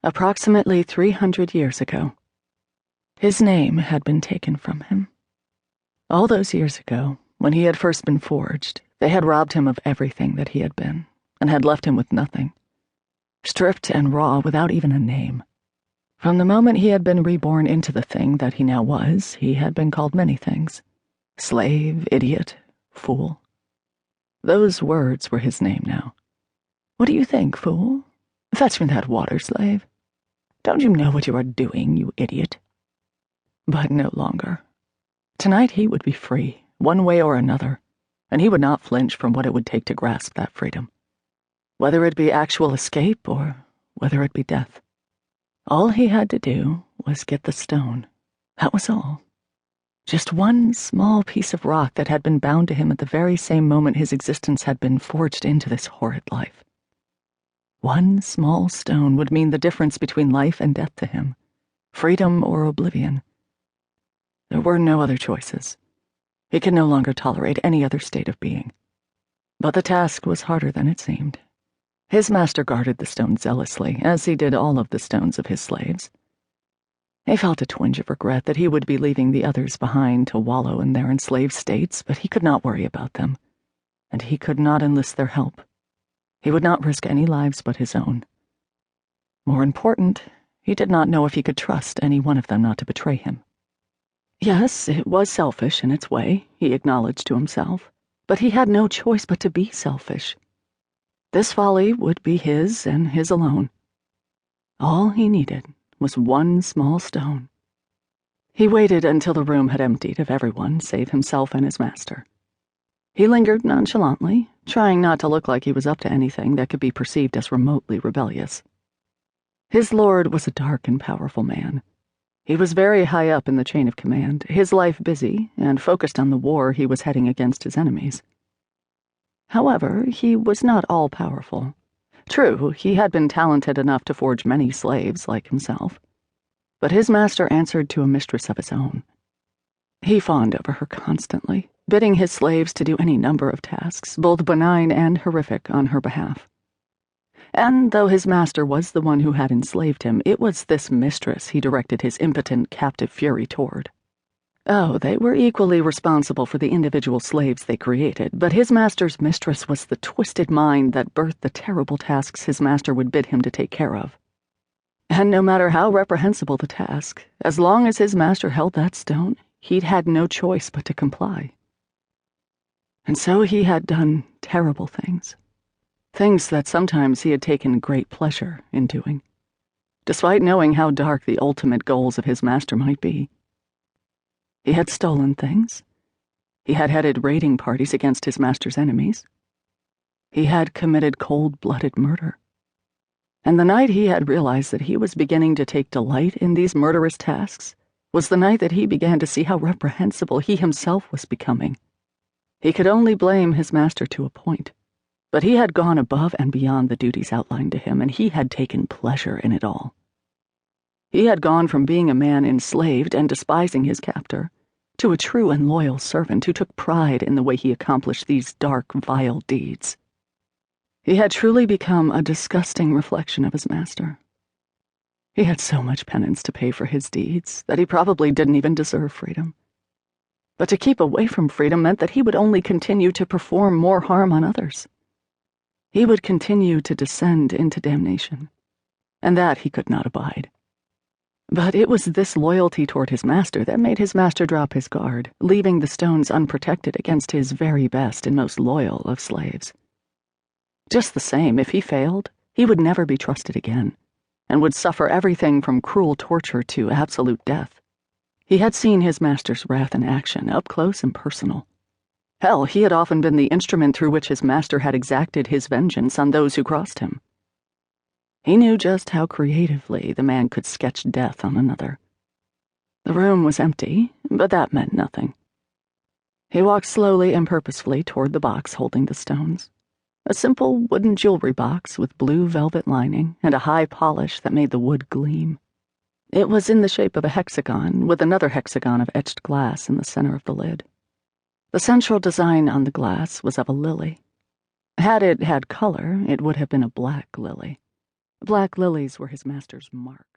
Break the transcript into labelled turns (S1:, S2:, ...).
S1: approximately 300 years ago. His name had been taken from him. All those years ago, when he had first been forged, they had robbed him of everything that he had been, and had left him with nothing, stripped and raw without even a name. From the moment he had been reborn into the thing that he now was, he had been called many things: slave, idiot, fool. Those words were his name now. What do you think, fool? Fetch me that water, slave. Don't you know what you are doing, you idiot? But no longer. Tonight he would be free, one way or another, and he would not flinch from what it would take to grasp that freedom, whether it be actual escape or whether it be death. All he had to do was get the stone. That was all. Just one small piece of rock that had been bound to him at the very same moment his existence had been forged into this horrid life. One small stone would mean the difference between life and death to him, freedom or oblivion. There were no other choices. He could no longer tolerate any other state of being. But the task was harder than it seemed. His master guarded the stone zealously, as he did all of the stones of his slaves. He felt a twinge of regret that he would be leaving the others behind to wallow in their enslaved states, but he could not worry about them, and he could not enlist their help. He would not risk any lives but his own. More important, he did not know if he could trust any one of them not to betray him. Yes, it was selfish in its way, he acknowledged to himself, but he had no choice but to be selfish. This folly would be his and his alone. All he needed was one small stone. He waited until the room had emptied of everyone save himself and his master. He lingered nonchalantly, trying not to look like he was up to anything that could be perceived as remotely rebellious. His lord was a dark and powerful man. He was very high up in the chain of command, his life busy and focused on the war he was heading against his enemies. However, he was not all-powerful. True, he had been talented enough to forge many slaves like himself, but his master answered to a mistress of his own. He fawned over her constantly, bidding his slaves to do any number of tasks, both benign and horrific, on her behalf. And though his master was the one who had enslaved him, it was this mistress he directed his impotent captive fury toward. Oh, they were equally responsible for the individual slaves they created, but his master's mistress was the twisted mind that birthed the terrible tasks his master would bid him to take care of. And no matter how reprehensible the task, as long as his master held that stone, he'd had no choice but to comply. And so he had done terrible things. Things that sometimes he had taken great pleasure in doing, despite knowing how dark the ultimate goals of his master might be. He had stolen things. He had headed raiding parties against his master's enemies. He had committed cold-blooded murder. And the night he had realized that he was beginning to take delight in these murderous tasks was the night that he began to see how reprehensible he himself was becoming. He could only blame his master to a point, but he had gone above and beyond the duties outlined to him, and he had taken pleasure in it all. He had gone from being a man enslaved and despising his captor to a true and loyal servant who took pride in the way he accomplished these dark, vile deeds. He had truly become a disgusting reflection of his master. He had so much penance to pay for his deeds that he probably didn't even deserve freedom. But to keep away from freedom meant that he would only continue to perform more harm on others. He would continue to descend into damnation, and that he could not abide. But it was this loyalty toward his master that made his master drop his guard, leaving the stones unprotected against his very best and most loyal of slaves. Just the same, if he failed, he would never be trusted again, and would suffer everything from cruel torture to absolute death. He had seen his master's wrath in action, up close and personal. Hell, he had often been the instrument through which his master had exacted his vengeance on those who crossed him. He knew just how creatively the man could sketch death on another. The room was empty, but that meant nothing. He walked slowly and purposefully toward the box holding the stones. A simple wooden jewelry box with blue velvet lining and a high polish that made the wood gleam. It was in the shape of a hexagon, with another hexagon of etched glass in the center of the lid. The central design on the glass was of a lily. Had it had color, it would have been a black lily. Black lilies were his master's mark.